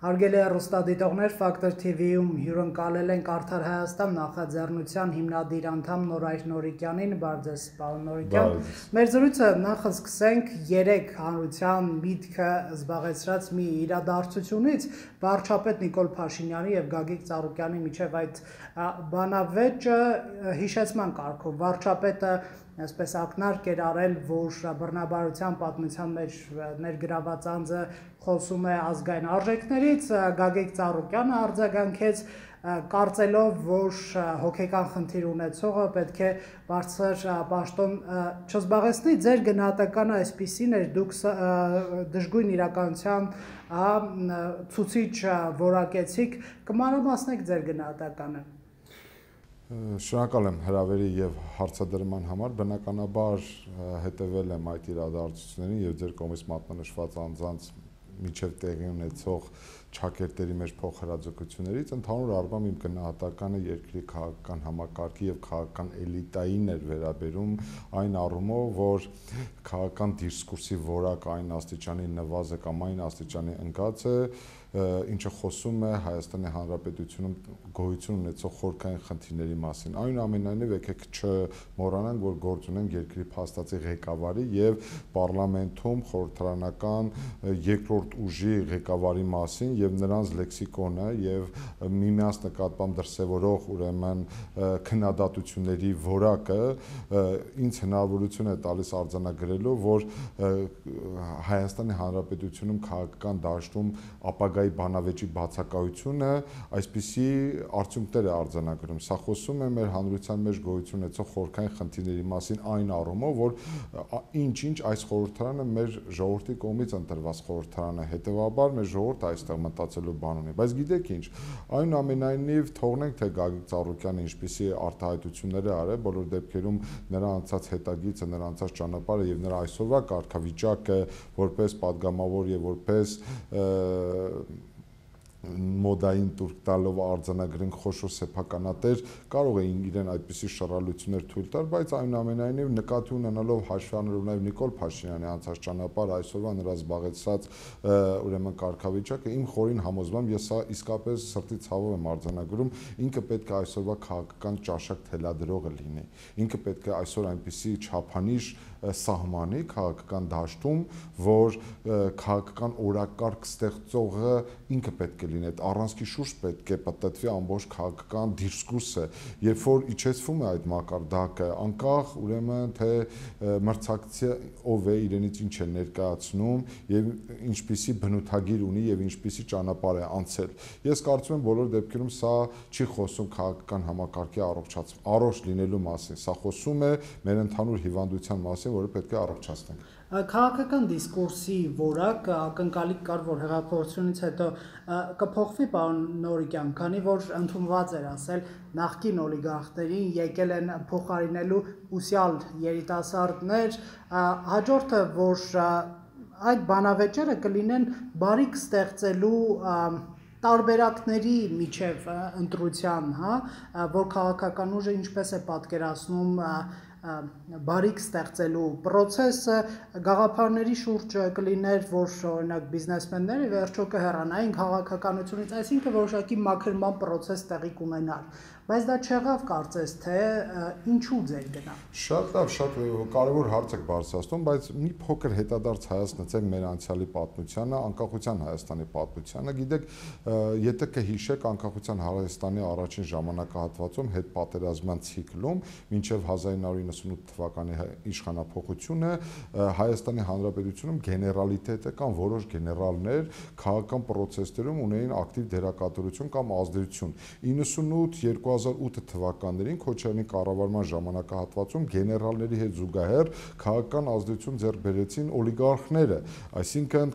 Հարգելի հեռուստադիտողներ, Factor TV-ում հյուրընկալել ենք Արդար Հայաստան նախաձեռնության հիմնադիր անդամ Նորայր Նորիկյանին, բարձր պարոն Նորիկյան։ Մեր զրույցը նախ սկսենք 3 հանրության միտքը զբաղեցրած մի իրադարձությունից, վարչապետ Նիկոլ Փաշինյանի եւ Գագիկ Ծառուկյանի միջև այդ բանավեճը հիշեցման կարգով վարչապետը այսպես ակնարկ էր արել, որ բռնաբարության պատմության մեջ ներգրաված անձը խոսում է ազգային արժեքներից, Գագիկ Ծառուկյանը արձագանքեց կարծելով, որ հոգեկան խնդիր ունեցողը պետք է բարձր պաշտոն չզբաղեցնի, ձեր գնահատականը այսպիսին էր, դուք դժգույն իրականության ցուցիչ որակեցիք, կմանրամասնեք ձեր գնահատականը։ Շնորհակալ եմ հրավերի եւ հարցադրման համար, բնականաբար հետեւել եմ այդ իրադարձություններին եւ ձեր կողմից մատնանշված անձանց միջև տեղի ունեցող ճակերտերի մեջ փոխհրաձգություններից ընդհանուր առմամբ իմ գնահատականը երկրի քաղաքական համակարգի եւ քաղաքական էլիտային էր վերաբերում այն առումով, որ քաղաքական դիսկուրսի որակ այն աստիճանի նվազ է կամ այն աստիճանի ընկած է, ինչը խոսում է Հայաստանի Հանրապետությունում գոյություն ունեցող խորքային խնդիրների մասին։ Այնուամենայնիվ եկեք չմոռանանք, որ գործ ունենք երկրի փաստացի ղեկավարի եւ պարլամենտում խորհրդարանական երկրորդ ուժի ղեկավարի մասին եւ նրանց լեքսիկոնը եւ միմյանց նկատմամբ դրսեւորող ուրեմն քննադատությունների որակը ինձ հնարավորություն է տալիս արձանագրելու, որ Հայաստանի Հանրապետությունում քաղաքական դաշտում ապագայի բանավեճի բացակայությունը այսպիսի արդյունքներ է արձանագրում։ Սա խոսում է մեր հանրության մեջ գոյություն ունեցող խորքային խնդիրների մասին այն առումով, որ ինչ-ինչ այս խորհրդարանը մեր ժողովրդի կողմից ընտրված խորհրդարան է, հետևաբար մեր ժողովուրդը այստեղ մտածելու բան ունի։ Բայց գիտեք ինչ, այնուամենայնիվ թողնենք թե Գագիկ Ծառուկյանը ինչպիսի արտահայտություններ է արել, բոլոր դեպքերում նրա անցած հետագիծը, նրա անցած ճանապարհը եւ նրա այսօրվա կարգավիճակը որպես падգամավոր եւ որպես մոդային տուրք տալով արձանագրենք խոշոր սեփականատեր կարող էին իրեն այդպիսի շռայլություններ թույլ տալ, բայց այնուամենայնիվ նկատի ունենալով հաշվի առնելով նաև Նիկոլ Փաշինյանի անցած ճանապարհը այսօրվա նրա զբաղեցրած ուրեմն կարգավիճակը իմ խորին համոզմամբ ես սա իսկապես սրտի ցավով եմ արձանագրում, ինքը պետք է այսօրվա քաղաքական ճաշակ թելադրողը լինի, ինքը պետք է այսօր այնպիսի չափանիշ սահմանի քաղաքական դաշտում, որ քաղաքական օրակարգ ստեղծողը ինքը պետք է լինի, այդ առանցքի շուրջ պետք է պատտվի ամբողջ քաղաքական դիսկուրսը, երբ որ իջեցվում է այդ մակարդակը, անկախ ուրեմն թե մրցակցի ով է, իրենից ինչ է ներկայացնում եւ ինչպիսի բնութագիր ունի եւ ինչպիսի ճանապարհ է անցել։ Ես կարծում եմ բոլոր դեպքերում սա չի խոսում քաղաքական համակարգի առողջ լինելու մասին, սա խոսում է մեր ընդհանուր հիվանդության մասին, որը պետք է առողջացնենք։ Քաղաքական դիսկուրսի որակը ակնկալիք կար, որ հեղափոխությունից հետո կփոխվի, պարոն Նորիկյան, քանի որ ընդունված էր ասել նախկին օլիգարխներին եկել են փոխարինելու ուսյալ երիտասարդներ, հաջորդը, որ այդ բանավեճերը կլինեն բարիք ստեղծելու տարբերակների միջև ընտրության, որ քաղաքական ուժը ինչպես է պատկերացնում բարիք ստեղծելու process-ը գաղափարների շուրջ կլիներ, որ օրինակ բիզնեսմենները վերջո կհեռանային քաղաքականությունից, այսինքն որոշակի մաքրման process տեղի կունենար, բայց դա չեղավ կարծես թե ինչու ձեր գնա։ Շատ լավ, շատ կարևոր հարց եք բարձրացնում, բայց մի փոքր հետադարձ հայացնենք մեր անցյալի պատմությանը, անկախության Հայաստանի պատմությանը, գիտեք, եթե կհիշեք անկախության Հայաստանի առաջին ժամանակահատվածում հետպատերազմյան ցիկլում մինչև 1998 թվականի իշխանափոխությունը Հայաստանի Հանրապետությունում գեներալիտետը կամ որոշ գեներալներ քաղաքական process-երում ունեին ակտիվ դերակատարություն կամ ազդեցություն։ 98-2008 թվականներին Քոչարյանի կառավարման ժամանակահատվածում գեներալների հետ զուգահեռ քաղաքական ազդեցություն ձեռք բերեցին օլիգարխները, այսինքն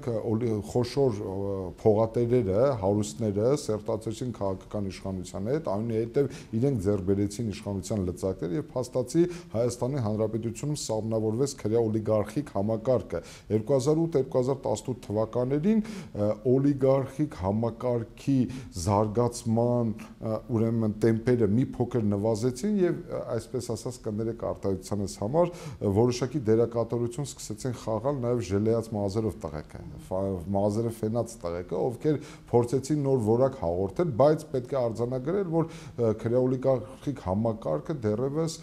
խոշոր փողատերերը, հարուստները սերտացրեցին քաղաքական իշխանության հետ, այնուհետև իրենք ձեռք բերեցին իշխանության լծակները եւ փաստացի Հայաստանի Հանրապետությունում սահմանավորվեց քրեա օլիգարխիկ համակարգը 2008-2018 թվականներին օլիգարխիկ համակարգի զարգացման ուրեմն տեմպերը մի փոքր նվազեցին եւ այսպես ասած կներեք արտահայտությանս համար որոշակի դերակատարություն սկսեցին խաղալ նաեւ ժելեած մազերով տղեկը մազերը ֆենած տղեկը ովքեր փորձեցին նոր որակ հաղորդել բայց պետք է արձանագրել որ քրեա օլիգարխիկ համակարգը դեռևս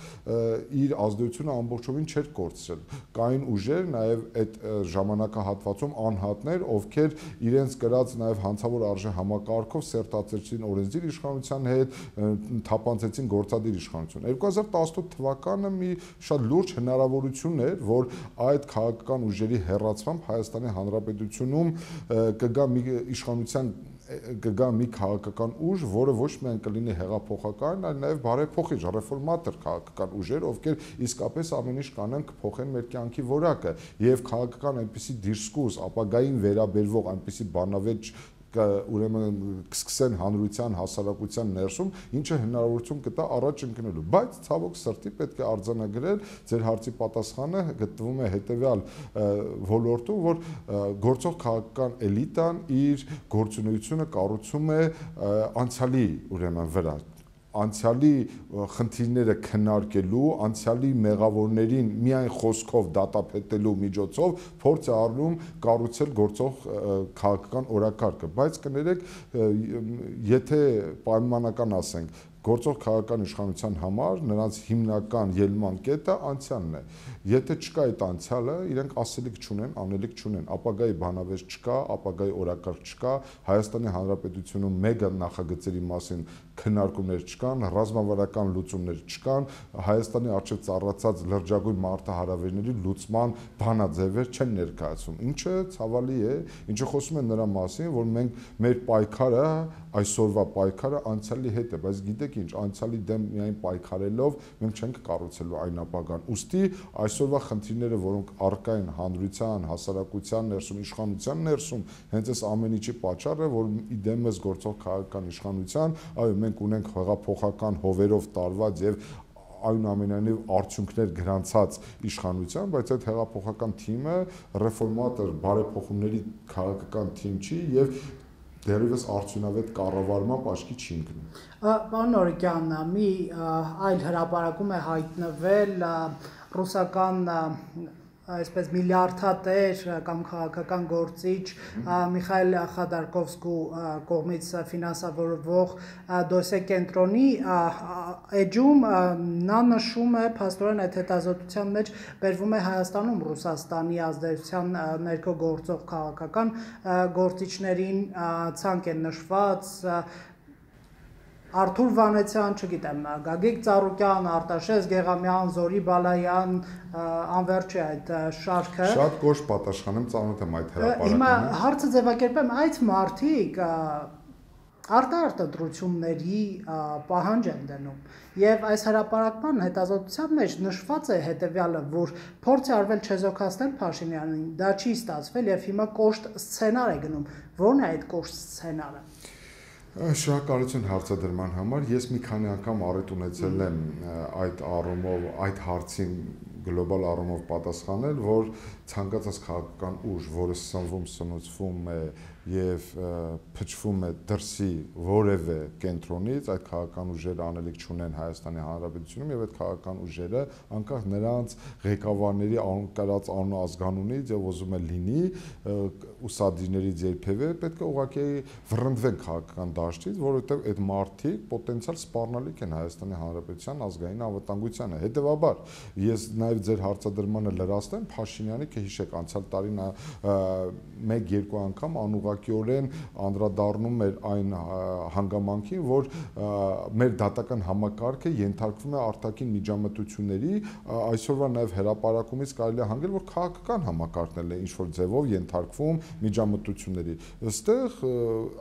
իր ազդեցությունը ամբողջովին չէր կորցրել կային ուժեր նաեւ այդ ժամանակահատվածում անհատներ ովքեր իրենց կրած նաեւ հանցավոր արժե համակարգով սերտացրեցին օրենսդիր իշխանության հետ թափանցեցին գործադիր իշխանություն 2018 թվականը մի շատ լուրջ հնարավորություն էր որ այդ քաղաքական ուժերի հեռացմամբ Հայաստանի Հանրապետությունում կգա մի իշխանության կգա մի քաղաքական ուժ, որը ոչ միայն կլինի հեղափոխական, այլ նաև բարեփոխիչ, ռեֆորմատոր քաղաքական ուժեր, ովքեր իսկապես ամեն ինչ կանեն կփոխեն մեր կյանքի որակը եւ քաղաքական այնպիսի դիսկուրս, ապագային վերաբերվող այնպիսի բանավեճ ուրեմն կսկսեն հանրության հասարակության ներսում, ինչը հնարավորություն կտա առաջ ընկնելու, բայց ցավոք սրտի պետք է արձանագրել ձեր հարցի պատասխանը գտնվում է հետեւյալ ոլորտում, որ գործող քաղաքական էլիտան իր գործունեությունը կառուցում է անցյալի ուրեմն վրա անցյալի խնդիրները քննարկելու, անցյալի մեղավորներին միայն խոսքով դատապետելու միջոցով փորձ է առնում կառուցել գործող քաղաքական օրակարգը, բայց կներեք, եթե պայմանական ասենք, գործող քաղաքական իշխանության համար նրանց հիմնական ելման կետը անցյալն է։ Եթե չկա այդ անցյալը, իրենք ասելիք չունեն, անելիք չունեն, ապագայի բանավեճ չկա, ապագայի օրակարգ չկա, Հայաստանի Հանրապետությունում մեգա նախագծերի մասին քննարկումներ չկան, ռազմավարական լուծումներ չկան, Հայաստանի առջև ծառացած լրջագույն մարտահրավերների լուծման բանաձևեր չեն ներկայացում, ինչը ցավալի է, ինչը խոսում է նրա մասին, որ մենք մեր պայքարը, այսօրվա պայքարը անցյալի հետ է, բայց գիտեք ինչ, անցյալի դեմ միայն պայքարելով մենք չենք կառուցելու այն ապագան։ Ուստի այսօրվա խնդիրները, որոնք առկա են հանրության, հասարակության ներսում, իշխանության ներսում, հենց այս ամեն ինչի պատճառը, որ իդեմս գործող քաղաքական իշխանության, այո, մենք ունենք հեղափոխական հովերով տարված եւ այնուամենայնիվ արդյունքներ գրանցած իշխանության, բայց այդ հեղափոխական թիմը ռեֆորմատոր բարեփոխումների քաղաքական թիմ չի եւ դեռևս արդյունավետ կառավարման աչքի չի ընկնում։ Պարոն Նորիկյան, մի այլ հրապարակում է հայտնվել ռուսական այսպես միլիարդատեր կամ քաղաքական գործիչ Միխայել Խոդորկովսկու կողմից ֆինանսավորվող դոսե կենտրոնի էջում նա նշում է փաստորեն այդ հետազոտության մեջ բերվում է Հայաստանում Ռուսաստանի ազդեցության ներքո գործող քաղաքական գործիչներին ցանկ են նշված Արթուր Վանեցյան, չգիտեմ, Գագիկ Ծառուկյան, Արտաշես Գեղամյան, Զորի Բալայան, անվերջ է այդ շարքը։ Շատ գոհ պատասխանեմ, ծանոթ եմ այդ հրապարակին։ Հիմա հարցը ձևակերպեմ, այդ մարդիկ արտադրությունների պահանջ են դնում եւ այս հրապարակման հետազոտության մեջ նշված է հետեւյալը, որ փորձ է արվել չեզոքացնել Փաշինյանին, դա չի ստացվել եւ հիմա կոշտ սցենար է գնում։ Ո՞րն է այդ կոշտ սցենարը։ Շնորհակալություն հարցադրման համար։ Ես մի քանի անգամ առիթ ունեցել եմ այդ առումով, այդ հարցին գլոբալ առումով պատասխանել, որ ցանկացած քաղաքական ուժ, որը սնվում, սնուցվում է եւ փչվում է դրսի որևէ կենտրոնից, այդ քաղաքական ուժերը անելիք չունեն Հայաստանի Հանրապետությունում եւ այդ քաղաքական ուժերը անկախ նրանց ղեկավարների անկարած անուն ազգանունից եւ ուզում է լինի ուսադիրներից երբևէ պետք է ուղղակի վռնդվեն քաղաքական դաշտից, որովհետեւ այդ մարդիկ պոտենցիալ սպառնալիք են Հայաստանի Հանրապետության ազգային անվտանգությանը։ Հետևաբար ես նաեւ ձեր հարցադրմանը լրացնեմ, Փաշինյանը կհիշեք անցյալ տարի նա 1-2 անգամ անուղղակիորեն անդրադառնում էր այն հանգամանքին, որ մեր դատական համակարգը ենթարկվում է արտաքին միջամտությունների, այսօրվա նաև հրապարակումից կարելի է հանգել, որ քաղաքական համակարգն է ինչ-որ ձևով ենթարկվում միջամտությունների։ Այստեղ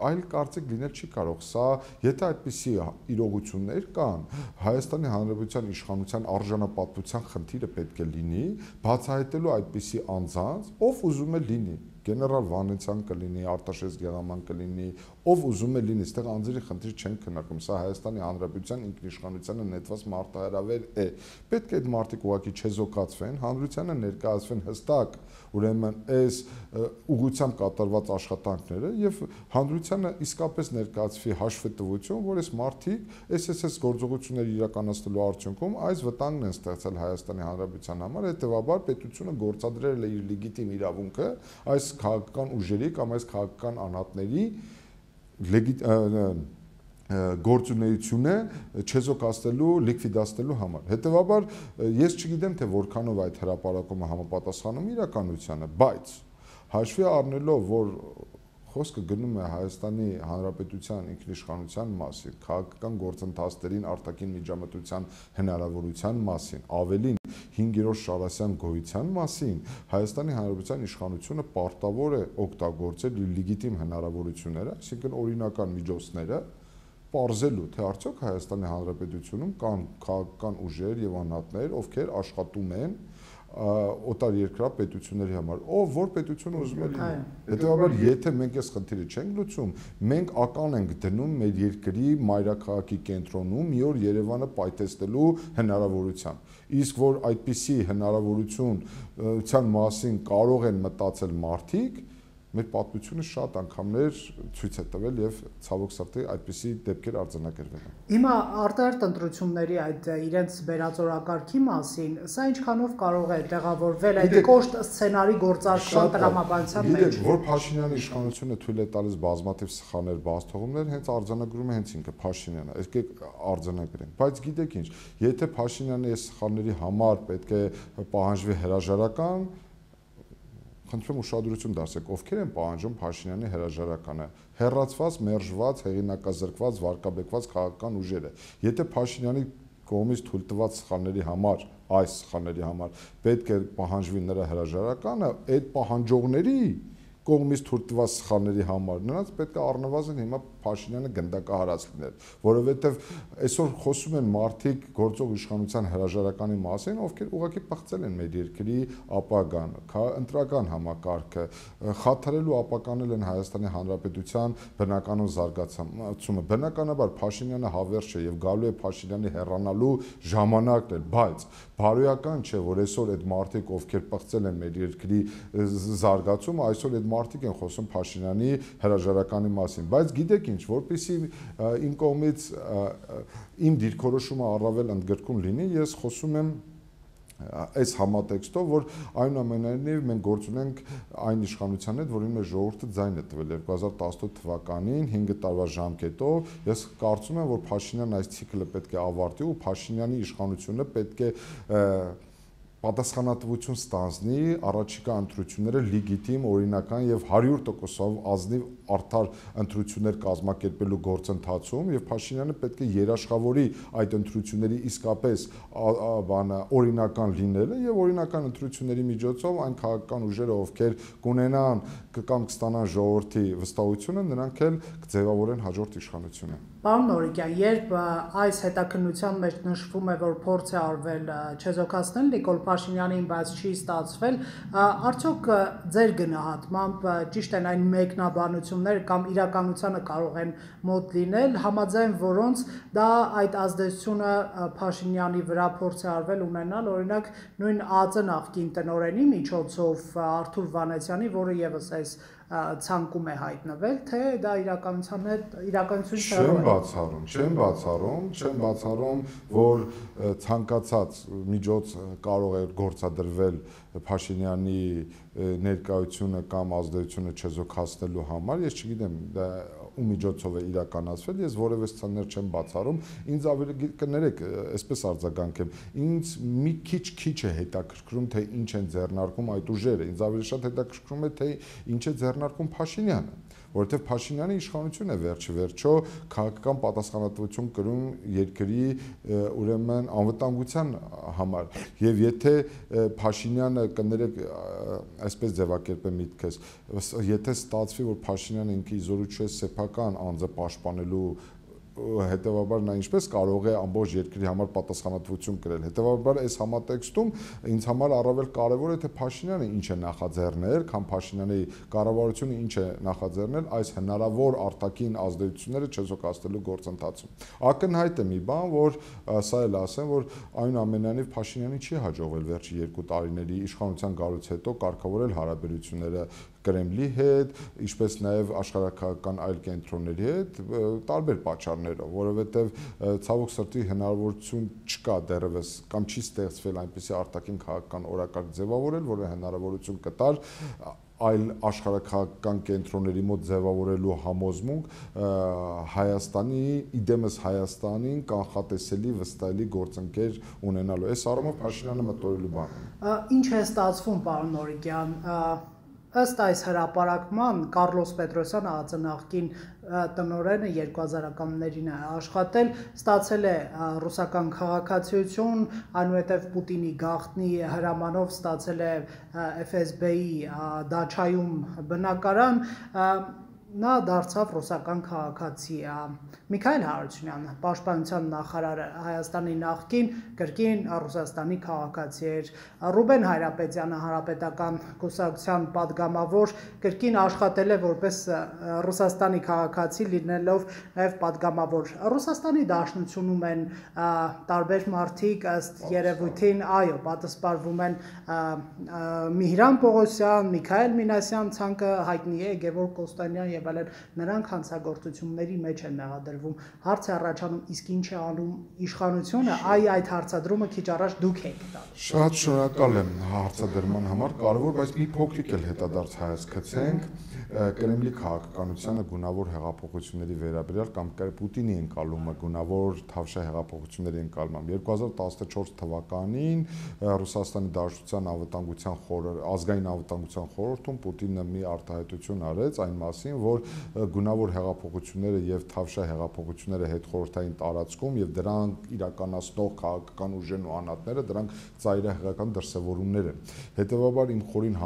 այլ կարծիք լինել չի կարող։ Սա, եթե այդպիսի իրողություններ կան, Հայաստանի Հանրապետության իշխանության արժանապատվության խնդիրը պետք է լինի, բացահայտելու այդպիսի անձանց, ով ուզում է լինի։ գեներալ Վանեցյան կլինի, Արտաշես Գեղաման կլինի, ով ուզում է լինի, այստեղ անձերի խնդիր չեն քննարկում, սա Հայաստանի Հանրապետության ինքնիշխանությանը նետված մարտահրավեր է։ Պետք է այդ մարտիկ ուղղակի չեզոքացվեն, հանրությանը ներկայացվեն հստակ, ուրեմն այս ուղղությամբ կատարված աշխատանքները եւ հանրությանը իսկապես ներկայացվի հաշվետվություն, որ այս մարտիկ այս գործողությունները իրականացնելու արդյունքում այս վտանգն են ստեղծել Հայաստանի Հանրապետության համար, հետեւաբար պետությունը գործադրել է իր լեգիտիմ իրավունքը այս քաղաքական ուժերի կամ այս քաղաքական անհատների գործունեությունը չեզոքացնելու, լիկվիդացնելու համար։ Հետևաբար ես չգիտեմ թե որքանով այդ հրապարակումը համապատասխանում իրականությանը, բայց հաշվի առնելով, որ խոսքը գնում է Հայաստանի Հանրապետության ինքնիշխանության մասին, քաղաքական գործընթացներին արտաքին միջամտության հնարավորության մասին, ավելին 5-րդ Շարասյան գոյության մասին, Հայաստանի Հանրապետության իշխանությունը պարտավոր է օգտագործել իր լեգիտիմ հնարավորությունները, այսինքն օրինական միջոցները, պարզելու, թե արդյոք Հայաստանի Հանրապետությունում կան քաղաքական ուժեր եւ անհատներ, ովքեր աշխատում են օտար երկրա պետությունների համար, ով որ պետությունը ուզում է լինի։ Հետևաբար, եթե մենք այս խնդիրը չենք լուծում, մենք ական ենք դնում մեր երկրի մայրաքաղաքի կենտրոնում մի օր Երևանը պայթեցնելու հնարավորությամբ։ Իսկ որ այդպիսի հնարավորությունության մասին կարող են մտածել մարդիկ, մեր պատմությունը շատ անգամներ ցույց է տվել եւ ցավոք սրտի այդպիսի դեպքեր արձանագրվել են։ Հիմա արտահերթ ընտրությունների այդ իրենց վերածորակարգի մասին, սա ինչքանով կարող է տեղավորվել այդ կոշտ սցենարի գործարկման տրամաբանության մեջ։ Գիտեք, որ Փաշինյանի իշխանությունը թույլ է տալիս բազմաթիվ սխալներ, բացթողումներ, հենց արձանագրում է հենց ինքը Փաշինյանը, եկեք արձանագրենք։ Բայց գիտեք ինչ, եթե Փաշինյանի այս սխալների համար պետք է պահանջվի հրաժարական, խնդրում ուշադրություն դարձեք, ովքեր են պահանջում Փաշինյանի հրաժարականը, հեռացված, մերժված, հեղինակազրկված, վարկաբեկված քաղաքական ուժերը։ Եթե Փաշինյանի կողմից թույլ տված սխալների համար, այս սխալների համար պետք է պահանջվի նրա հրաժարականը, այդ պահանջողների կողմից թույլ տված սխալների համար նրանց պետք է առնվազն հիմա Փաշինյանը գնդակահարած լիներ, որովհետև այսօր խոսում են մարդիկ գործող իշխանության հրաժարականի մասին, ովքեր ուղղակի պղծել են մեր երկրի ապագան, ընտրական համակարգը, խաթարելու ապականել են Հայաստանի Հանրապետության բնականոն զարգացումը։ Բնականաբար Փաշինյանը հավերժ է եւ գալու է Փաշինյանի հեռանալու ժամանակն էլ, բայց բարոյական չէ, որ այսօր այդ մարդիկ, ովքեր պղծել են մեր երկրի զարգացումը, այսօր այդ մարդիկ են խոսում Փաշինյանի հրաժարականի մասին, բայց գիտեք ինչ, որպեսզի իմ կողմից իմ դիրքորոշումը առավել ընդգրկուն լինի, ես խոսում եմ այս համատեքստով, որ այնուամենայնիվ մենք գործ ունենք այն իշխանության հետ, որին մեր ժողովուրդը ձայն է տվել 2018 թվականին 5 տարվա ժամկետով, ես կարծում եմ, որ Փաշինյան այս ցիկլը պետք է ավարտի ու Փաշինյանի իշխանությունը պետք է պատասխանատվություն ստանձնի առաջիկա ընտրությունները լեգիտիմ, օրինական եւ 100%-ով ազնիվ արդար ընտրություններ կազմակերպելու գործընթացում եւ Փաշինյանը պետք է երաշխավորի այդ ընտրությունների իսկապես օրինական լինելը եւ օրինական ընտրությունների միջոցով այն քաղաքական ուժերը, ովքեր կունենան կամ կստանան ժողովրդի վստահությունը, նրանք էլ կձևավորեն հաջորդ իշխանությունը։ Պարոն Նորիկյան, երբ այս հետաքննության մեջ նշվում է, որ փորձ է արվել չեզոքացնել Նիկոլ Փաշինյանին, բայց չի ստացվել, արդյոք ձեր գնահատմամբ ճիշտ են այն մեկնաբանությունները կամ իրականությանը կարող են մոտ լինել, համաձայն որոնց դա այդ ազդեցությունը Փաշինյանի վրա փորձ է արվել ունենալ, օրինակ նույն ԱԾ նախկին տնօրենի միջոցով Արթուր Վանեցյանի, որը եւս այս ցանկում է հայտնվել, թե դա իրականություն չեմ բացառում, որ ցանկացած միջոց կարող է գործադրվել Փաշինյանի ներկայությունը կամ ազդեցությունը չեզոքացնելու համար, ես չգիտեմ դա ու միջոցով է իրականացվել, ես որևէ սցենար չեմ բացառում, ինձ ավելի կներեք, այսպես արձագանքեմ, ինձ մի քիչ է հետաքրքրում, թե ինչ են ձեռնարկում այդ ուժերը, ինձ ավելի շատ հետաքրքրում է, թե ինչ է ձեռնարկում Փաշինյանը, որովհետև Փաշինյանի իշխանությունը վերջիվերջո քաղաքական պատասխանատվություն կրում երկրի ուրեմն անվտանգության համար եւ եթե Փաշինյանը կներեք այսպես ձևակերպեմ միտքս, եթե ստացվի որ Փաշինյանը ինքը իզորու չէ սեփական անձը պաշտպանելու հետևաբար նա ինչպես կարող է ամբողջ երկրի համար պատասխանատվություն կրել։ Հետևաբար այս համատեքստում ինձ համար առավել կարևոր է թե Փաշինյանը ինչ է նախաձեռնել, քան Փաշինյանի կառավարությունը ինչ է նախաձեռնել այս հնարավոր արտաքին ազդեցությունները չեզոքացնելու գործընթացում։ Ակնհայտ է մի բան, որ սա էլ ասեմ, որ այնուամենայնիվ Փաշինյանին չի հաջողվել վերջի 2 տարիների իշխանության գալուց հետո կարգավորել հարաբերությունները Կրեմլի հետ, ինչպես նաև աշխարհակահաղական այլ կենտրոնների հետ, տարբեր պատճառներով, որովհետև ցավոք սրտի հնարավորություն չկա դեռևս կամ չի ստեղծվել այնպիսի արտաքին քաղաքական օրակարգ ձևավորել, որը հնարավորություն կտար այլ աշխարհակահաղական կենտրոնների մոտ ձևավորելու համոզմունք Հայաստանի, իդեմս Հայաստանին կանխատեսելի վստահելի գործընկեր ունենալու։ Այս առումով Փաշինյանը մտորելու բան է։ Ինչ է ստացվում, պարոն Նորիկյան, ըստ այս հրապարակման Կառլոս Պետրոսյանը ԱԾ նախկին տնօրենը 2000-ականներին է աշխատել, ստացել է ռուսական քաղաքացիություն, այնուհետև Պուտինի գաղտնի հրամանով ստացել է FSB-ի Դաչայում բնակարան, նա դարձավ ռուսական քաղաքացի։ Միքայել Հարությունյանը, Պաշտպանության նախարարը, Հայաստանի նախկին կրկին Ռուսաստանի քաղաքացի էր։ Ռուբեն Հայրապետյանը, Հանրապետական կուսակցության падգամավոր, կրկին աշխատել է որպես Ռուսաստանի քաղաքացի, լինելով նաև падգամավոր։ Ռուսաստանի Դաշնությունում են տարբեր մարդիկ, ըստ երևույթին, այո, պատասպարվում են Միհրան Պողոսյան, Միքայել Մինասյան, ցանկը հայտնի է, Գևորգ Կոստանյան եւ այլն, նրանք հանցագործությունների մեջ են մեղադրվում։ Հարց է առաջանում, իսկ ինչ է անում իշխանությունը, այդ հարցադրումը քիչ առաջ դուք եք տալիս։ Շատ շնորհակալ եմ հարցադրման համար, կարևոր, բայց մի փոքրիկ էլ հետադարձ հայացք գցենք Կրեմլի քաղաքականությանը գունավոր հեղափոխությունների վերաբերյալ կամ Պուտինի ընկալումը գունավոր Թավշյա հեղափոխությունների ընկալմամբ 2014 թվականին Ռուսաստանի Դաշնության ազգային անվտանգության խորհրդում Պուտինը մի արտահայտություն արեց այն մասին, որ գունավոր հեղափոխությունները եւ Թավշյա հեղափոխությունները հետխորհրդային տարածքում եւ դրանք իրականացնող քաղաքական ուժերն ու անհատները դրանք ծայրահեղական դրսևորումներ են։ Հետևաբար իմ խորին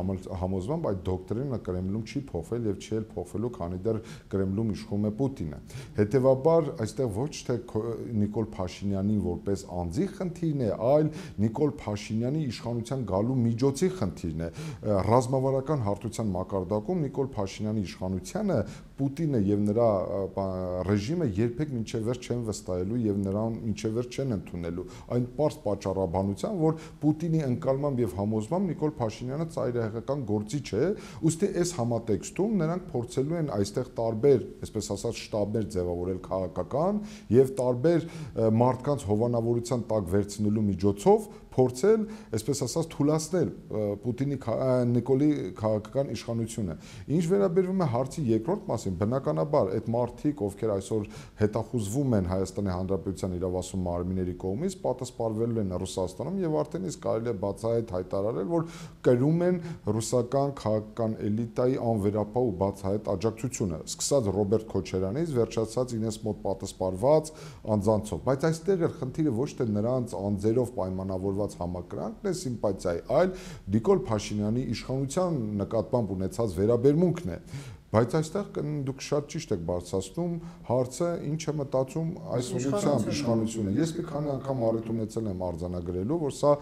համոզմամբ այդ դոկտրինը Կրեմլում չի փոխվել եւ չի էլ փոխվելու, քանի դեռ Կրեմլում իշխում է Պուտինը։ Հետևաբար այստեղ ոչ թե Նիկոլ Փաշինյանին որպես անձի խնդիրն է, այլ Նիկոլ Փաշինյանի իշխանության գալու միջոցի խնդիրն է։ Ռազմավարական հարթության մակարդակում Նիկոլ Փաշինյանի իշխանությանը Պուտինը եւ նրա ռեժիմը երբեք մինչեւ վերջ չեն վստահելու եւ նրան մինչեւ վերջ չեն ընդունելու։ Այն պարզ պատճառաբանության, որ Պուտինի ընկալմամբ եւ համոզմամբ Նիկոլ Փաշինյանը ծայրահեղական գործիչ է, ուստի այս համատեքստում նրանք փորձելու են այստեղ տարբեր, այսպես ասած, շտաբներ ձևավորել քաղաքական եւ տարբեր մարդկանց հովանավորության տակ վերցնելու միջոցով փորձել, այսպես ասած, թուլացնել Պուտինի Նիկոլի քաղաքական իշխանությունը։ Ինչ վերաբերվում է հարցի երկրորդ մասին, բնականաբար այդ մարդիկ, ովքեր այսօր հետախուզվում են Հայաստանի Հանրապետության իրավասու մարմինների կողմից, պատասպարվելու են Ռուսաստանում եւ արդեն իսկ կարելի է բացահայտ հայտարարել, որ կրում են ռուսական քաղաքական էլիտայի անվերապահ ու բացահայտ աջակցությունը, սկսած Ռոբերտ Քոչարյանից, վերջացած ինձ մոտ պատասպարված անձանցով։ Բայց այստեղ էլ խնդիրը ոչ թե նրանց անձերով պայմանավորված համակրանքն է սիմպաթիայի, այլ Նիկոլ Փաշինյանի իշխանության նկատմամբ ունեցած վերաբերմունքն է։ Բայց այստեղ դուք շատ ճիշտ եք բարձրացնում հարցը, ինչ է մտածում այս ուղղությամբ իշխանությունը։ Ես մի քանի անգամ առիթ ունեցել եմ արձանագրելու, որ սա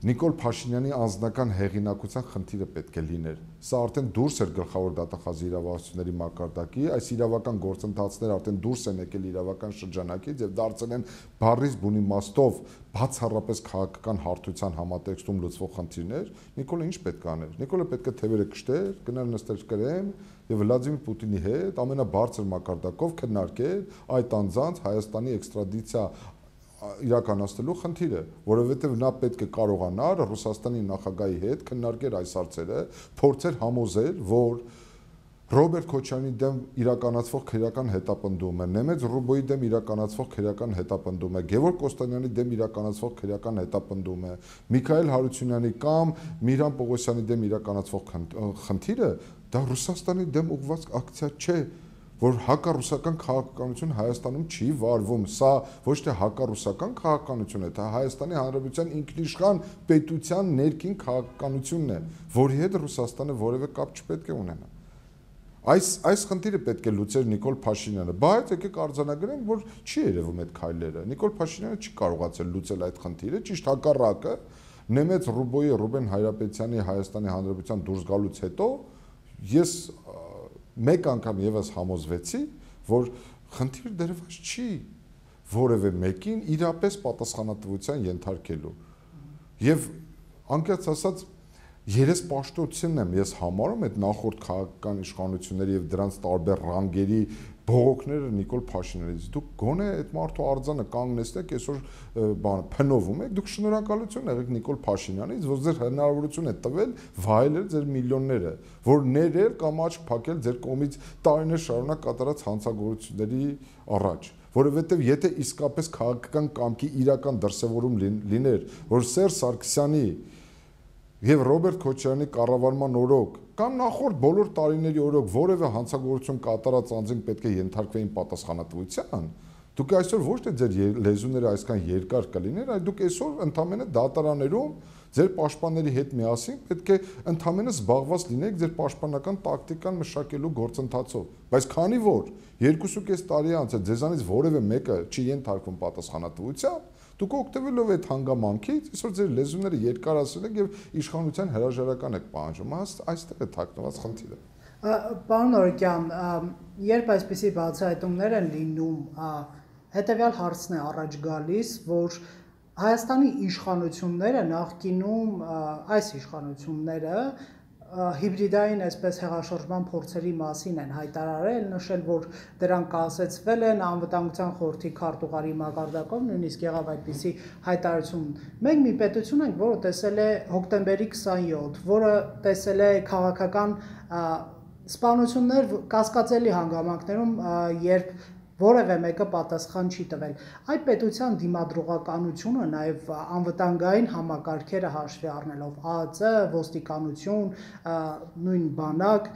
Նիկոլ Փաշինյանի անձնական հեղինակության խնդիրը պետք է լիներ։ Սա արդեն դուրս էր գլխավոր դատախազի իրավասությունների մակարդակի, այս իրավական գործընթացները արդեն դուրս են եկել իրավական շրջանակից եւ դարձել են բառից բուն իմաստով բացառապես քաղաքական հարթության համատեքստում լուծվող խնդիրներ։ Նիկոլը ինչ պետք է աներ։ Նիկոլը պետք է թևերը կշտեր, գնալ նստեր Կրեմ եւ Վլադիմիր Պուտինի հետ ամենաբարձր մակարդակով քննարկել այդ անձանց Հայաստանի էքստրադիցիա իրականացնելու խնդիրը, որովհետև նա պետք է կարողանար Ռուսաստանի նախագահի հետ քննարկել այս հարցերը, փորձել համոզել, որ Ռոբերտ Քոչարյանի դեմ իրականացվող քրեական հետապնդումը, Նեմեծ Ռուբոյի դեմ իրականացվող քրեական հետապնդումը, Գևորգ Կոստանյանի դեմ իրականացվող քրեական հետապնդումը, Միքայել Հարությունյանի կամ Միհրան Պողոսյանի դեմ իրականացվող խնդիրը դա Ռուսաստանի դեմ ուղղված ակցիա չէ, որ հակառուսական քաղաքականություն Հայաստանում չի վարվում, սա ոչ թե հակառուսական քաղաքականություն է, դա Հայաստանի Հանրապետության ինքնիշխան պետության ներքին քաղաքականությունն է, որի հետ Ռուսաստանը որևէ կապ չպետք է ունենա։ Այս խնդիրը պետք է լուծեր Նիկոլ Փաշինյանը, բայց եկեք արձանագրենք, որ չի երևում այդ քայլերը։ Նիկոլ Փաշինյանը չի կարողացել լուծել այդ խնդիրը, ճիշտ հակառակը, Նեմեց Ռուբոյի Ռուբեն Հայրապետյանի Հայաստանի Հանրապետության դուրս գալուց հետո ես մեկ անգամ եւս համոզվեցի, որ խնդիր դրված չի որևէ մեկին իրապես պատասխանատվության ենթարկելու։ Եվ անկեղծ ասած երես պաշտությունն եմ ես համարում այդ նախորդ քաղաքական իշխանությունների եւ դրանց տարբեր ռանգերի բողոքները Նիկոլ Փաշինյանից։ Դուք գոնե այդ մարդու արձանը կանգնեցեք, այսօր փնովում եք, դուք շնորհակալություն եղեք Նիկոլ Փաշինյանից, որ ձեր հնարավորություն է տվել վայելել ձեր միլիոնները, որ ներել կամ աչք փակել ձեր կողմից տարիներ շարունակ կատարած հանցագործությունների առաջ։ Որովհետև եթե իսկապես քաղաքական կամքի իրական դրսևորում լիներ, որ Սերժ Սարգսյանի եւ Ռոբերտ Քոչարյանի կառավարման օրոք կամ նախորդ բոլոր տարիների օրոք որևէ հանցագործություն կատարած անձինք պետք է ենթարկվեին պատասխանատվության, դուք այսօր ոչ թե ձեր լեզուները այսքան երկար կլիներ, այլ դուք այսօր ընդամենը դատարաններում ձեր պաշտպանների հետ միասին պետք է ընդամենը զբաղված լինեք ձեր պաշտպանական տակտիկան մշակելու գործընթացով, բայց քանի որ 2.5 տարի անց է ձեզանից որևէ մեկը չի ենթարկվում պատասխանատվության, դուք օգտվելով այդ հանգամանքից, այսօր ձեր լեզուները երկարացրել եք եւ իշխանության հրաժարական եք պահանջում, այստեղ է թաքնված խնդիրը։ Պարոն Նորիկյան, երբ այսպիսի բացահայտումներ են լինում, հետեւյալ հարցն է առաջ գալիս, որ Հայաստանի իշխանությունները նախկինում այս իշխանությունները հիբրիդային այսպես հեղաշրջման փորձերի մասին են հայտարարել, նշել, որ դրանք կասեցվել են անվտանգության խորհրդի քարտուղարի մակարդակով, նույնիսկ եղավ այդպիսի հայտարարություն։ Մենք մի պետություն ենք, որը տեսել է հոկտեմբերի 27, որը տեսել է քաղաքական սպանություններ կասկածելի հանգամանքներում, երբ որևէ մեկը պատասխան չի տվել։ Այդ պետության դիմադրողականությունը նաև անվտանգային համակարգերը հաշվի առնելով ԱԱԾ, ոստիկանություն, նույն բանակ,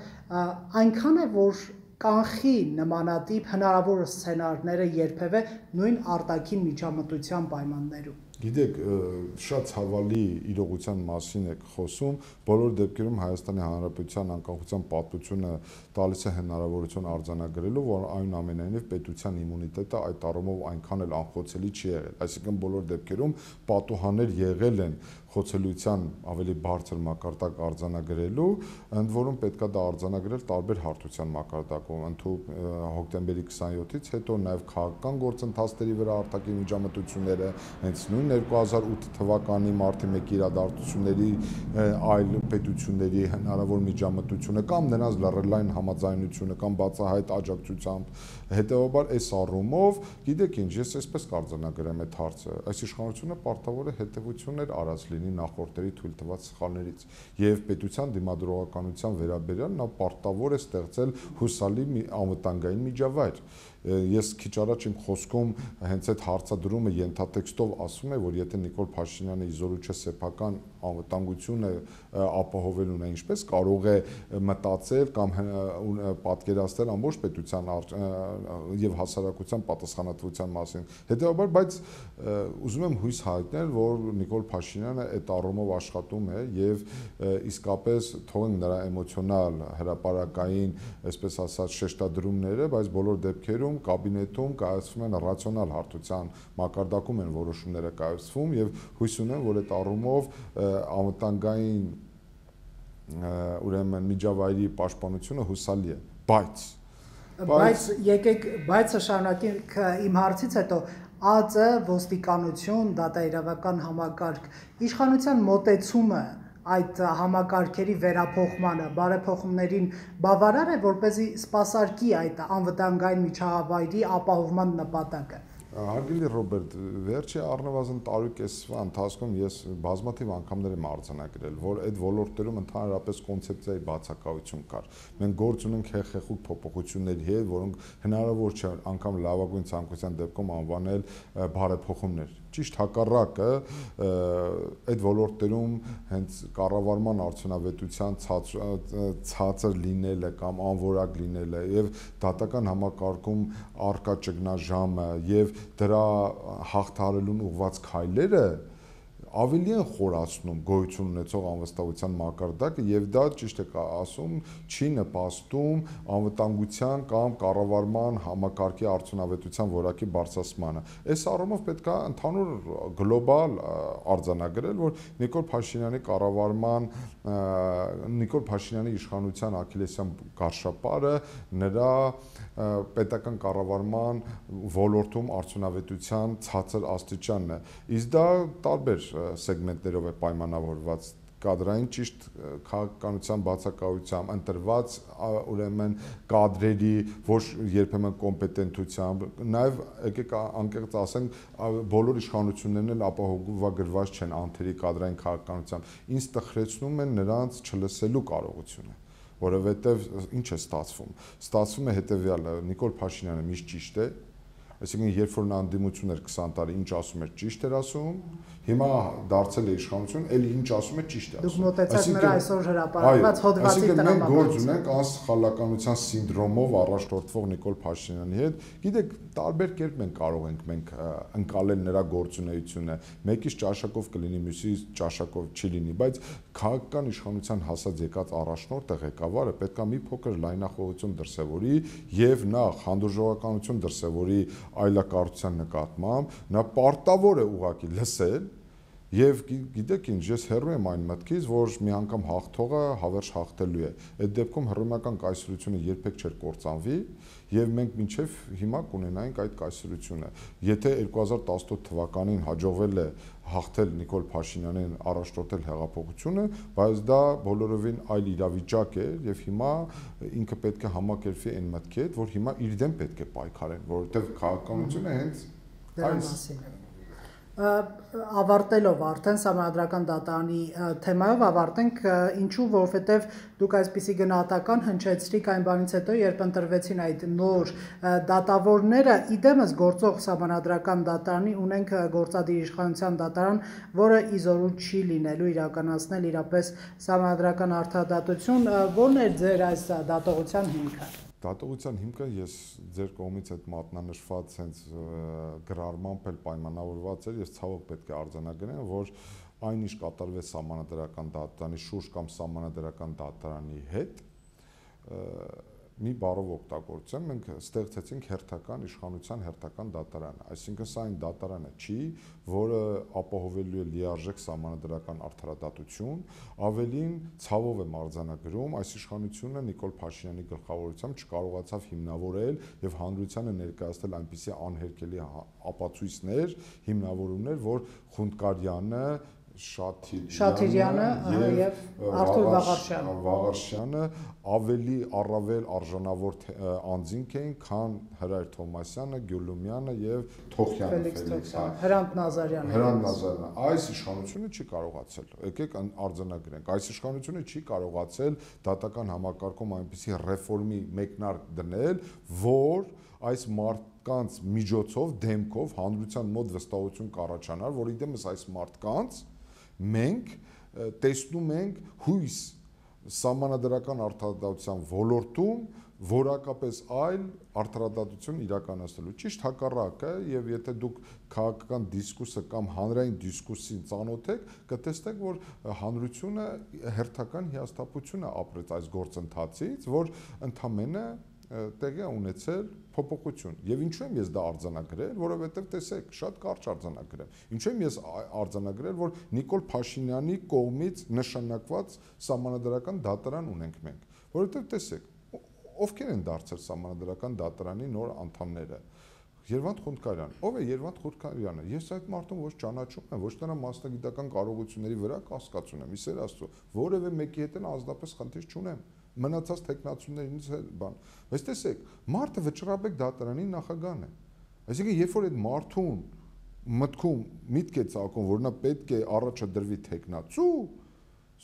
այնքան է, որ կանխի նմանատիպ հնարավոր սցենարները երբևէ նույն արտաքին միջամտության պայմաններում։ Գիտեք, շատ ցավալի իրողության մասին եք խոսում, բոլոր դեպքերում Հայաստանի Հանրապետության անկախության պատմությունը տալիս է հնարավորություն արձանագրելու, որ այնուամենայնիվ պետության իմունիտետը այդ առումով այնքան էլ անխոցելի չի եղել, այսինքն բոլոր դեպքերում պատուհաններ եղել են խոցելիության ավելի բարձր մակարդակ արձանագրելու, ընդ որում պետքա դա արձանագրել տարբեր հարթության մակարդակով, ընդհանուր հոկտեմբերի 27-ից հետո նաև քաղաքական գործընթացների վրա արտաքին միջամտությունները, հենց նույն 2008 թվականի մարտի 1 իրադարձությունների այլ պետությունների հնարավոր միջամտությունը կամ նրանց լրելային համաձայնությունը կամ բացահայտ աջակցությամբ, հետեւաբար այս առումով, գիտեք ինչ, ես այսպես կարձանագրեմ այդ հարցը, այս իշխանությունը պարտավոր է հետևություններ արած լինի նախորդների թույլ տված սխալներից եւ պետության դիմադրողականության վերաբերյալ նա պարտավոր է ստեղծել հուսալի անվտանգային միջավայր։ Ես քիչ առաջ իմ խոսքում հենց այդ հարցադրումը ենթատեքստով ասում է, որ եթե Նիկոլ Փաշինյանը իզոլուչը սեփական անվտանգությունը ապահովելուն է ինչպես կարող է մտածել կամ պատկերացնել ամբողջ պետության եւ հասարակության պատասխանատվության մասին։ Հետեւաբար, բայց ուզում եմ հույս հայտնել, որ Նիկոլ Փաշինյանը այդ առումով աշխատում է եւ իսկապես թողենք նրա էմոցիոնալ հրապարակային, այսպես ասած, շեշտադրումները, բայց բոլոր դեպքերում կաբինետում կայացվում են ռացիոնալ հարթության մակարդակում են որոշումները կայացվում եւ հույս ունեմ, որ այդ առումով անվտանգային ուրեմն միջավայրի պաշտպանությունը հուսալի է, բայց եկեք բայցը շարունակենք իմ հարցից հետո ԱԱԾ, ոստիկանություն, դատաիրավական համակարգ, իշխանության մոտեցումը այդ համակարգերի վերափոխմանը, բարեփոխումներին բավարար է, որպեսզի սպասարկի այդ անվտանգային միջավայրի ապահովման նպատակը։ Հարգելի Ռոբերտ, վերջի առնվազն տարուկեսվա ընթացքում ես բազմաթիվ անգամներ եմ արձանագրել, որ այդ ոլորտներում ընդհանրապես կոնցեպցիայի բացակայություն կար։ Մենք գործ ունենք հեղեղուկ փոփոխությունների հետ, որոնք հնարավոր չէ անգամ լավագույն ցանկության դեպքում անվանել բարեփոխումներ։ Ճիշտ հակառակը այդ ոլորտներում հենց կառավարման արդյունավետության ցածր լինելը կամ անորակ լինելը եւ դատական համակարգում արկա ճգնաժամը եւ դրա հաղթահարելուն ուղղված քայլերը ավելի են խորացնում գոյություն ունեցող անվստահության մակարդակը եւ դա ճիշտ է ասում չի նպաստում անվտանգության կամ կառավարման համակարգի արդյունավետության որակի բարձրացմանը։ Այս առումով պետք է ընդհանուր գլոբալ արձանագրել, որ Նիկոլ Փաշինյանի կառավարման Նիկոլ Փաշինյանի իշխանության աքիլեսյան գարշապարը նրա պետական կառավարման ոլորտում արդյունավետության ցածր աստիճանն է։ Իսկ դա տարբեր սեգմենտներով է պայմանավորված կադրային ճիշտ քաղաքականության բացակայությամբ, ընտրված ուրեմն կադրերի ոչ երբեմն կոմպետենտությամբ, նաև եկեք անկեղծ ասենք, բոլոր իշխանություններն էլ ապահովագրված չեն անթերի կադրային քաղաքականությամբ, ինձ տխրեցնում է նրանց չլսելու կարողությունը, որովհետև ինչ է ստացվում։ Ստացվում է հետևյալը, Նիկոլ Փաշինյանը միշտ ճիշտ է, այսինքն երբ որ նա անդիմություն էր 20 տարի, ինչ ասում էր ճիշտ էր ասում, հիմա դարձել է իշխանություն, էլի ինչ ասում է ճիշտ է ասում։ Դուք մոտեցաք նրա այսօր հրապարակված հոդվածի տրամադրությամբ։ Մենք գործ ունենք անսխալականության սինդրոմով առաջնորդվող Նիկոլ Փաշինյանի հետ։ Գիտեք, տարբեր կերպ կարող ենք ընկալել նրա գործունեությունը։ Մեկից ճաշակով կլինի, մյուսից ճաշակով չի լինի, բայց քաղաքական իշխանության հասած եկած առաջնորդը ղեկավարը պետք է մի փոքր լայնախոհություն դրսևորի եւ նախ հանդուրժողականություն դրսևորի այլակառուցության նկատմամբ, նա պարտավոր է ուղղակի լսել եւ գիտեք ինչ, ես հեռու եմ այն մտքից, որ մի անգամ հաղթողը հավերժ հաղթելու է։ Այդ դեպքում հռոմեական կայսրությունը երբեք չէր կործանվի եւ մենք մինչեւ հիմա կունենայինք այդ կայսրությունը։ Եթե 2018 թվականին հաջողվել է հաղթել Նիկոլ Փաշինյանին առաջնորդել հեղափոխությունը, բայց դա բոլորովին այլ իրավիճակ է եւ հիմա ինքը պետք է համակերպվի այն մտքի հետ, որ հիմա իր դեմ պետք է պայքարեն, որովհետեւ քաղաքականությունը հենց այս ավարտելով արդեն Սահմանադրական դատարանի թեմայով ավարտենք, ինչու, որովհետև դուք այսպիսի գնահատական հնչեցրիք այն բանից հետո, երբ ընտրվեցին այդ նոր դատավորները, իդեմս գործող Սահմանադրական դատարանի ունենք գործադիր իշխանության դատարան, որը իզորու չի լինելու իրականացնել իրապես Սահմանադրական արդարադատություն, որն էր ձեր այս դատողության հիմքը։ Դատողության հիմքը ես ձեր կողմից այդ մատնանշված հենց գրառմամբ էլ պայմանավորված էր, ես ցավոք պետք է արձանագրեմ, որ այն ինչ կատարվեց Սահմանադրական դատարանի շուրջ կամ Սահմանադրական դատարանի հետ մի բառով օգտագործեմ, մենք ստեղծեցինք հերթական իշխանության հերթական դատարանը, այսինքն սա այն դատարանը չի, որը ապահովելու է լիարժեք Սահմանադրական արդարադատություն, ավելին ցավով եմ արձանագրում, այս իշխանությունը Նիկոլ Փաշինյանի գլխավորությամբ չկարողացավ հիմնավորել եւ հանրությանը ներկայացնել այնպիսի անհերքելի ապացույցներ, հիմնավորումներ, որ Խունդկարյանը Շաթիրյանը եւ Արթուր Վաղարշյանը ավելի առավել արժանավոր անձինք էին, քան Հրայր Թոմասյանը, Գյուլումյանը եւ Թոխյանը Ֆելիքսը, Հրանտ Նազարյանը։ Այս իշխանությունը չի կարողացել։ Եկեք արձանագրենք, այս իշխանությունը չի կարողացել դատական համակարգում այնպիսի ռեֆորմի մեկնարկ դնել, որ այս մարդկանց միջոցով, դեմքով հանրության մոտ վստահություն կառաջանար, որ իդեմս այս մարդկանց մենք տեսնում ենք հույս Սահմանադրական արդարադատության ոլորտում որակապես այլ արդարադատություն իրականացնելու։ Ճիշտ հակառակը, եւ եթե դուք քաղաքական դիսկուրսը կամ հանրային դիսկուրսին ծանոթ եք, կտեսնեք, որ հանրությունը հերթական հիասթափություն է ապրեց այս գործընթացից, որ ընդամենը տեղի է ունեցել փոփոխություն։ Եվ ինչու եմ ես դա արձանագրել, որովհետև տեսեք, շատ կարճ արձանագրեմ։ Ինչու եմ ես արձանագրել, որ Նիկոլ Փաշինյանի կողմից նշանակված Սահմանադրական դատարան ունենք մենք, որովհետև տեսեք, ովքեր են դարձել Սահմանադրական դատարանի նոր անդամները։ Երվանդ Խունդկարյան, ով է Երվանդ Խունդկարյանը։ Ես այդ մարդուն ոչ ճանաչում եմ, ոչ նրա մասնագիտական կարողությունների վրա կասկած ունեմ, իսեր Աստծո, որևէ մեկի հետ էլ անձնապես խնդիր չունեմ։ Մնացած տեխնացուներից բան, բայց տեսեք, մարդը վճռաբեկ դատարանի նախագահն է։ Այսինքն, երբ որ այդ մարդուն մտքում միտք է ծագում, որ նա պետք է առաջը դրվի տեխնացու,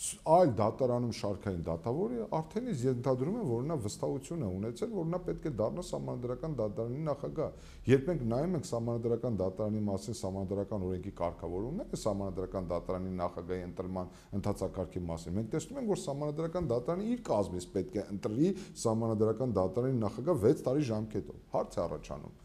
այլ դատարանում շարքային դատավորի, արդեն ես ենթադրում եմ, որ նա վստահություն է ունեցել, որ նա պետք է դառնա Սահմանադրական դատարանի նախագահ։ Երբ մենք նայում ենք Սահմանադրական դատարանի մասին Սահմանադրական օրենքի կարգավորումները, Սահմանադրական դատարանի նախագահի ընտրման ընթացակարգի մասին, մենք տեսնում ենք, որ Սահմանադրական դատարանը իր կազմից պետք է ընտրի Սահմանադրական դատարանի նախագահ 6 տարի ժամկետով։ Հարց է առաջանում։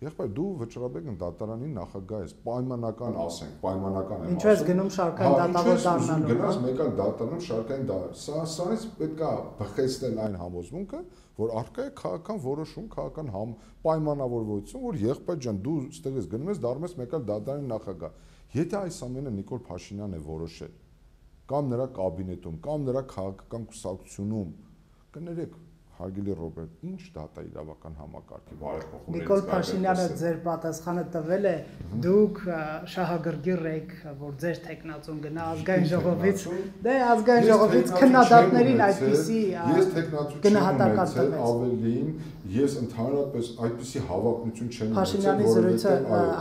եղբայր դու Վճռաբեգն դատարանի նախագահ ես, պայմանական ասենք, պայմանական եմ ասում։ Ինչու ես գնում շարքային դատավոր դառնալու։ Գնաս մեկ այլ դատարանում շարքային դատավոր։ Սրանից պետք է բխեցնել այն համոզմունքը, որ առկա է քաղաքական որոշում, քաղաքական պայմանավորվածություն, որ եղբայր ջան, դու ստեղից գնում ես, դառնում ես մեկ այլ դատարանի նախագահ։ Եթե այս ամենը Նիկոլ Փաշինյանն է որոշել, կամ նրա կաբինետում, կամ նրա քաղաքական կուսակցությունում, կներեք Հարգելի Ռոբերտ, ինչ դատա իրավական համակարգի բարեփոխումներից Նիկոլ Փաշինյանը ձեր պատասխանը տվել է, դուք շահագրգիռ եք, որ ձեր տեխնացուն գնա ազգային ժողովից, դե ազգային ժողովից քննադատներին այդպիսի գնահատական տվեց։ Ավելին, ես ընդհանրապես այդպիսի հավակնություն չեմ ունեցել, Փաշինյանի զրույցը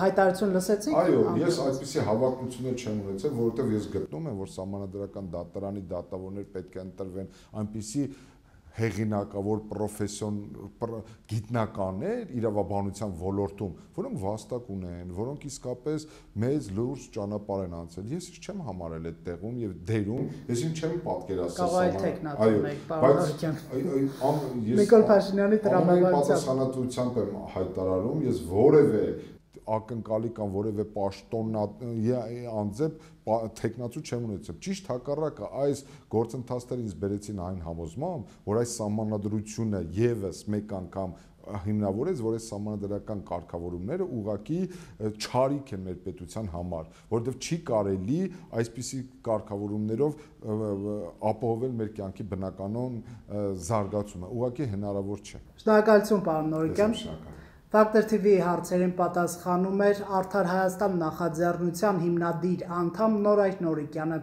հայտարարություն լսեցիք։ Այո, ես այդպիսի հավակնություններ չեմ ունեցել, որովհետև ես գտնում եմ, որ Սահմանադրական դատարանի դատավորներ պետք է ընտրվեն այնպիսի հեղինակավոր գիտնականներ իրավաբանության ոլորտում, որոնք վաստակ ունեն, որոնք իսկապես մեծ լուրջ ճանապարհ են անցել։ Ես ինչ չեմ համարել այդ տեղում եւ դերում, ես ինչ չեմ պատկերացրել Նիկոլ Փաշինյանի տրամաբանությամբ պատասխանատվությամբ եմ հայտարարում, ես որևէ ակնկալի կամ որևէ անձեպ տեխնացու չեմ ունեցել։ Ճիշտ հակառակը, այս գործընթացները ինձ բերեցին այն համոզմամբ, որ այս սահմանադրությունը եւս մեկ անգամ հիմնավորեց, որ այս սահմանադրական կարգավորումները ուղղակի չարիք են մեր պետության համար, որովհետև չի կարելի այսպիսի կարգավորումներով ապահովել մեր կյանքի բնականon զարգացումը, ուղղակի հնարավոր չէ։ Շնորհակալություն, պարոն Նորիկյան։ Factor TV հարցերին պատասխանում էր Արդար Հայաստան նախաձեռնության հիմնադիր անդամ Նորայր Նորիկյանը։